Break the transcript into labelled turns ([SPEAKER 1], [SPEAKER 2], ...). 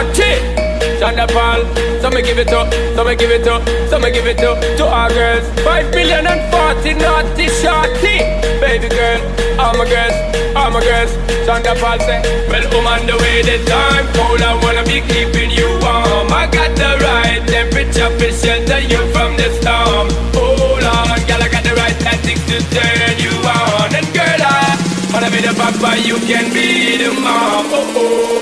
[SPEAKER 1] shorty. Shonda Paul, so me give it up, so me give it up, so me give it up to our girls. 5 million and 40 naughty shorty. Baby girl, all my girls, all my girls. Shonda Paul say, well, on the way the time cold, I wanna be keeping you warm. I got the right temperature to shelter you from the storm. Hold on, girl, I got the right tactics to turn you on. And girl, I wanna be the papa, you can be the mom. Oh, oh.